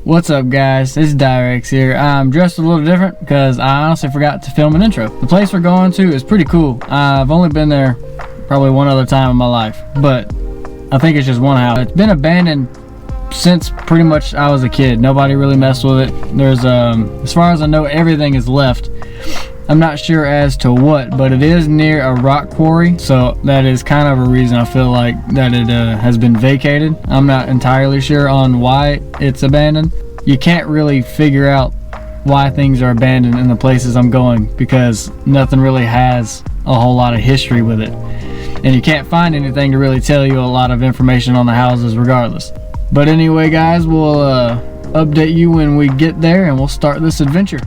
What's up guys, it's Dier here. I'm dressed a little different because I honestly forgot to film an intro. The place we're going to is pretty cool. I've only been there probably one other time in my life, but I think it's just one house. It's been abandoned since pretty much I was a kid. Nobody really messed with it. There's as far as I know, everything is left. I'm not sure as to what, but it is near a rock quarry, so that is kind of a reason I feel like that it has been vacated. I'm not entirely sure on why it's abandoned. You can't really figure out why things are abandoned in the places I'm going because nothing really has a whole lot of history with it. And you can't find anything to really tell you a lot of information on the houses regardless. But anyway guys, we'll update you when we get there and we'll start this adventure.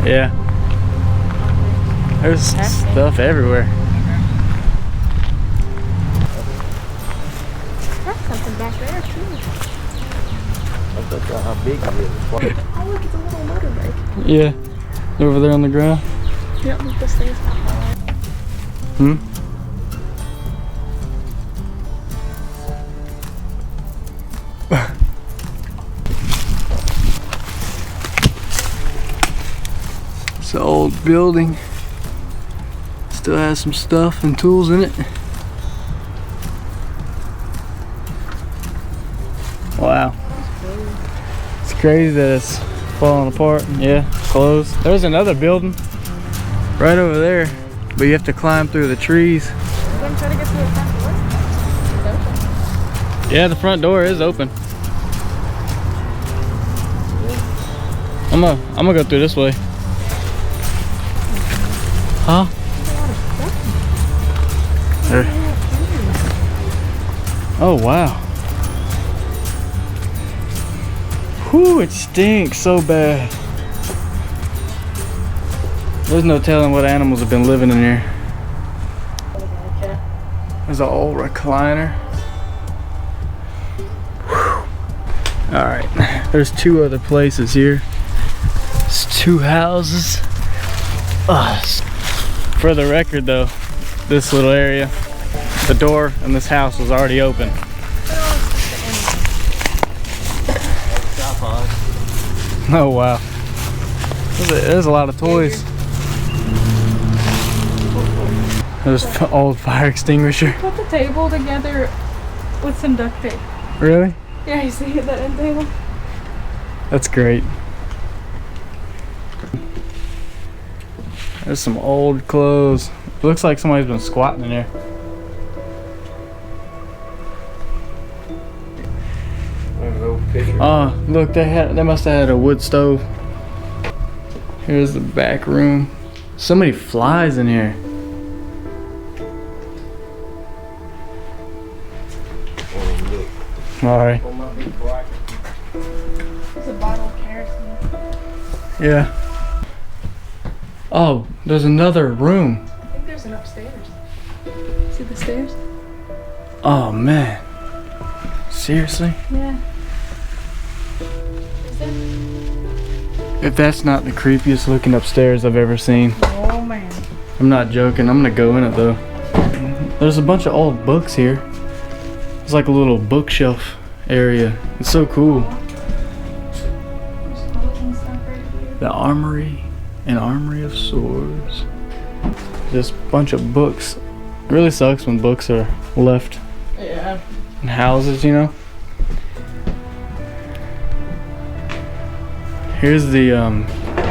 Yeah, there's stuff everywhere. That's something back there too. That's how big it is. Oh look, it's a little motorbike. Yeah, over there on the ground. Yep, look, this thing's not falling. It's an old building. Still has some stuff and tools in it. Wow. It's crazy that it's falling apart. Yeah, closed. There's another building right over there, but you have to climb through the trees. You gonna try to get through the front door? It's open. Yeah, the front door is open. I'm gonna go through this way. Huh? There. Oh wow. Whew, it stinks so bad. There's no telling what animals have been living in here. There's an old recliner. Alright, there's two other places here. It's two houses. For the record though, this little area, the door in this house was already open. Oh wow. There's a lot of toys. There's an old fire extinguisher. Put the table together with some duct tape. Really? Yeah, you see that end table? That's great. There's some old clothes. It looks like somebody's been squatting in there. Oh, look, they must have had a wood stove. Here's the back room. So many flies in here. Alright. There's a bottle of kerosene. Yeah. Oh, there's another room. I think there's an upstairs. See the stairs? Oh man. Seriously? Yeah. Is there? If that's not the creepiest looking upstairs I've ever seen. Oh man. I'm not joking. I'm gonna go in it though. There's a bunch of old books here. It's like a little bookshelf area. It's so cool. There's clothes and stuff right here. The armory. An armory of swords. Just a bunch of books. It really sucks when books are left Yeah. in houses, you know. Here's the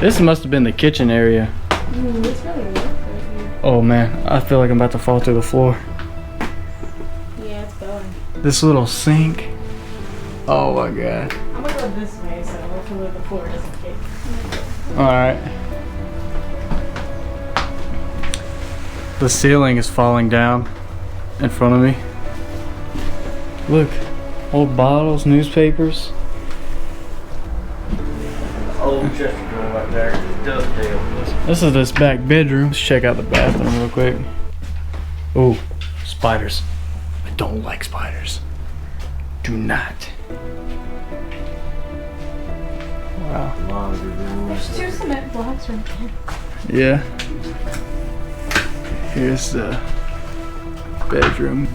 this must have been the kitchen area. It's really rough right here. Oh man, I feel like I'm about to fall through the floor. Yeah, it's going. This little sink. Oh my god. I'm gonna go this way so hopefully the floor doesn't kick. Alright. The ceiling is falling down in front of me. Look, old bottles, newspapers. Old chest drawer right there. Dovetail. This is this back bedroom. Let's check out the bathroom real quick. Oh, spiders. I don't like spiders. Do not. Wow. Laundry room. There's 2 cement blocks right there. Yeah. Here's the bedroom.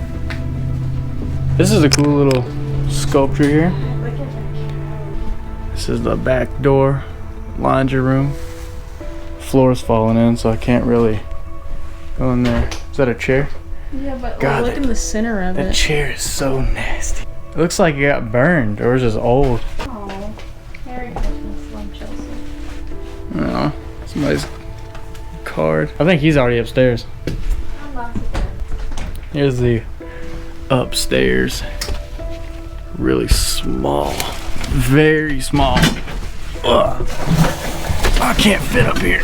This is a cool little sculpture here. Look at that. This is the back door, laundry room. Floor's falling in, so I can't really go in there. Is that a chair? Yeah, but God, look in the center of That it. chair is so nasty. It looks like it got burned or it's just old. Oh, Merry Christmas, Love Chelsea. Oh, somebody's card. I think he's already upstairs. I'm lots of that. Here's the upstairs. Really small. Very small. Ugh. I can't fit up here.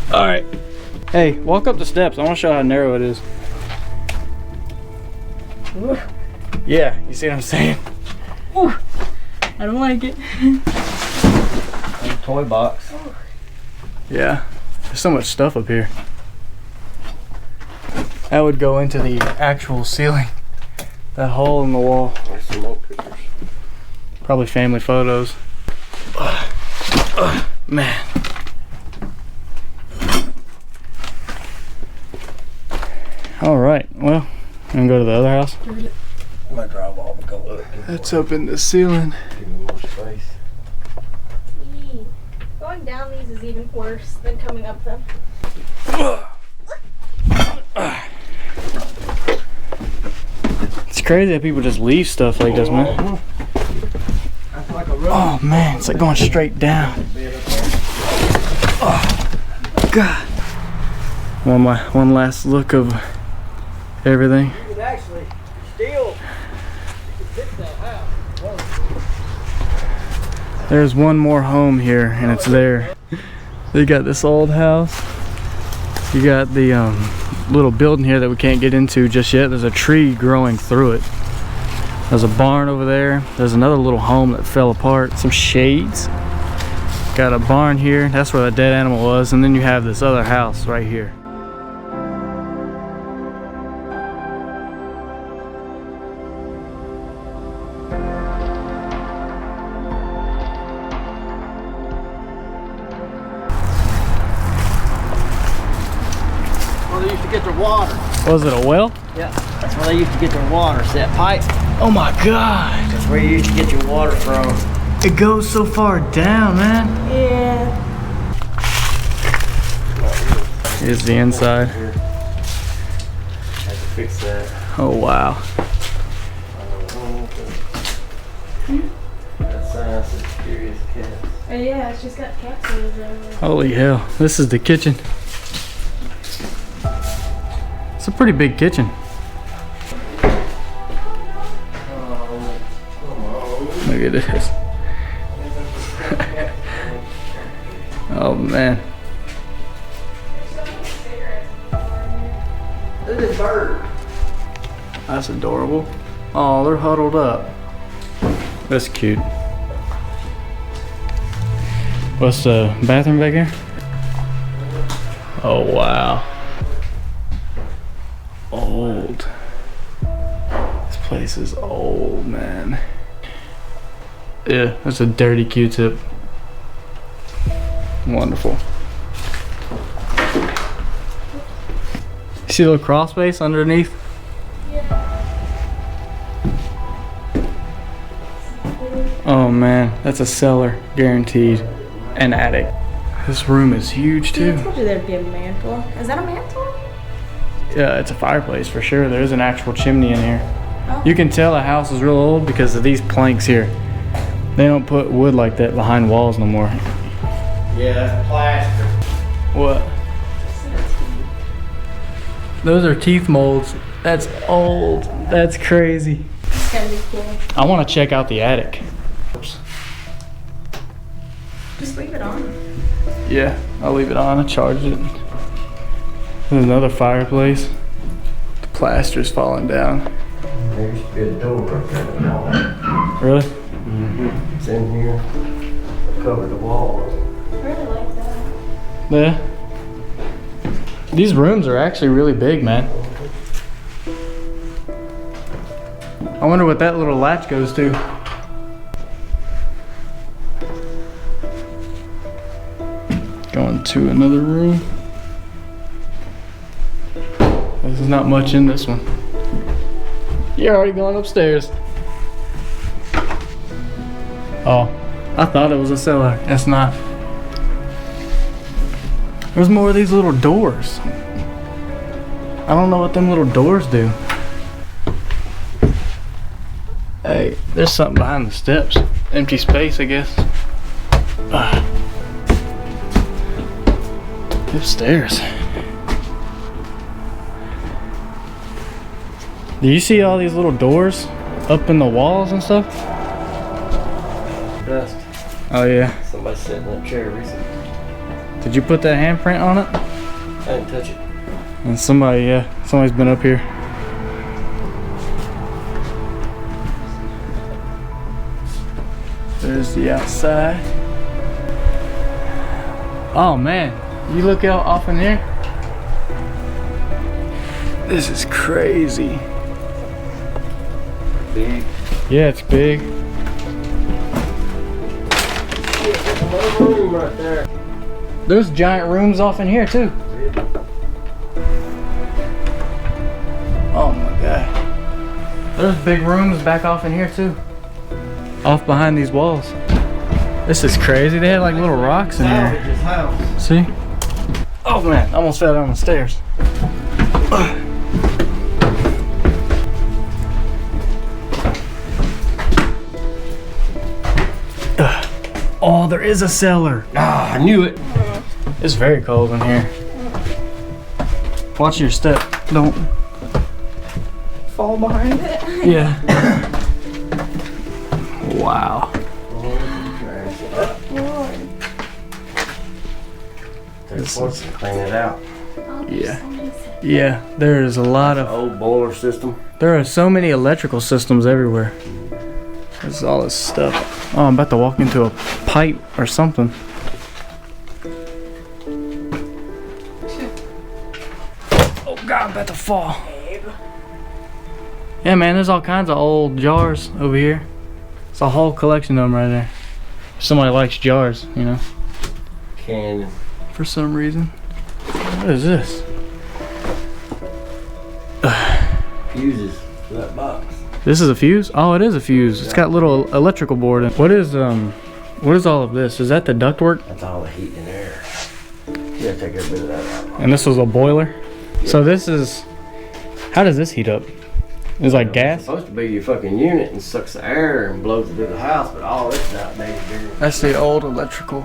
Alright. Hey, walk up the steps. I want to show how narrow it is. Yeah, you see what I'm saying? I don't like it. Toy box. Yeah. There's so much stuff up here. That would go into the actual ceiling. That hole in the wall. There's some more pictures. Probably family photos. Man. Alright, well, I'm gonna go to the other house. I'm gonna drive off and go up. That's up in the ceiling. Give me more space. Going down these is even worse than coming up them. It's crazy that people just leave stuff like this, man. That's like a road. Oh man, it's like going straight down. Oh God. One last look of everything. You could actually still fix that house. There's one more home here, and it's there. They got this old house. You got the little building here that we can't get into just yet. There's a tree growing through it. There's a barn over there. There's another little home that fell apart. Some shades. Got a barn here. That's where the dead animal was. And then you have this other house right here. Well, they used to get their water. Was it a well? Yeah, that's where they used to get their water. See that pipe? Oh my God. That's where you used to get your water from. It goes so far down, man. Yeah. Here's the inside. Had to fix that. Oh wow. That sign says curious cats. Oh yeah, it's just got capsules everywhere. Holy hell. This is the kitchen. It's a pretty big kitchen. Look at this. Oh man. Look at this bird. That's adorable. Oh, they're huddled up. That's cute. What's the bathroom back here? Oh wow. Old. This place is old, man. Yeah, that's a dirty Q-tip. Wonderful. See the little crawl space underneath? Oh man, that's a cellar, guaranteed. An attic. This room is huge I too. told you there'd be a mantle. Is that a mantle? Yeah, it's a fireplace for sure. There is an actual chimney in here. Oh. You can tell a house is real old because of these planks here. They don't put wood like that behind walls no more. Yeah, that's plaster. What? Those are teeth molds. That's old. That's crazy. It's gonna be cool. I want to check out the attic. Just leave it on. Yeah, I'll leave it on. I charged it. There's another fireplace. The plaster's falling down. There used to be a door right there. Really? Mm-hmm. It's in here. Cover the walls. I really like that. Yeah. These rooms are actually really big, man. I wonder what that little latch goes to. Going to another room. There's not much in this one. You're already going upstairs. Oh, I thought it was a cellar. That's not. There's more of these little doors. I don't know what them little doors do. Hey, there's something behind the steps. Empty space, I guess. Upstairs. Do you see all these little doors up in the walls and stuff? Dust. Oh yeah. Somebody sat in that chair recently. Did you put that handprint on it? I didn't touch it. And somebody, yeah, somebody's been up here. There's the outside. Oh man, you look out off in there. This is crazy. Big. Yeah, it's big. Another room right there. There's giant rooms off in here too. Oh my god. There's big rooms back off in here too. Off behind these walls. This is crazy. They had like little rocks in here. Salvage his house. See? Oh man, I almost fell down the stairs. Oh, there is a cellar. Ah, I knew it. It's very cold in here. Watch your step. Don't. Fall behind it. Yeah. Wow. Lord. They're supposed to clean it out. Yeah. Yeah, there is a lot of. Old boiler system. There are so many electrical systems everywhere. There's all this stuff. Oh, I'm about to walk into a pipe or something. Oh God, I'm about to fall. Yeah, man, there's all kinds of old jars over here. It's a whole collection of them right there. Somebody likes jars, you know, Cannon. for some reason. What is this? Fuses for that box. This is a fuse? Oh, it is a fuse. It's got little electrical board in. What is all of this? Is that the ductwork? That's all the heat and air. You gotta take every bit of that out. And this was a boiler? So this is, how does this heat up? It's like It's gas? supposed to be your fucking unit and sucks the air and blows it through the house, but all this is outdated, dude. That's the old electrical.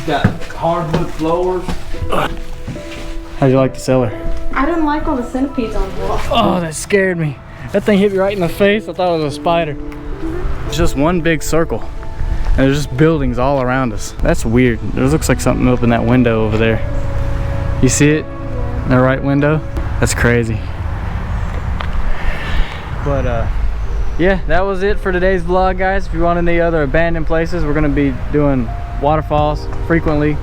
Got hardwood floors. How'd you like the cellar? I didn't like all the centipedes on the wall. Oh, that scared me. That thing hit me right in the face. I thought it was a spider. It's just one big circle. And there's just buildings all around us. That's weird. There looks like something up in that window over there. You see it? In the right window? That's crazy. But yeah, that was it for today's vlog, guys. If you want any other abandoned places, we're gonna be doing waterfalls frequently,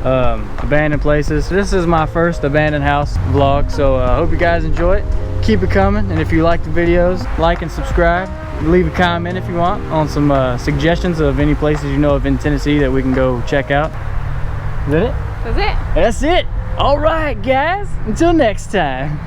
abandoned places. This is my first abandoned house vlog, so I hope you guys enjoy it. Keep it coming, and if you like the videos, like and subscribe. Leave a comment if you want on some suggestions of any places you know of in Tennessee that we can go check out. Is that it? That's it. That's it. All right, guys. Until next time.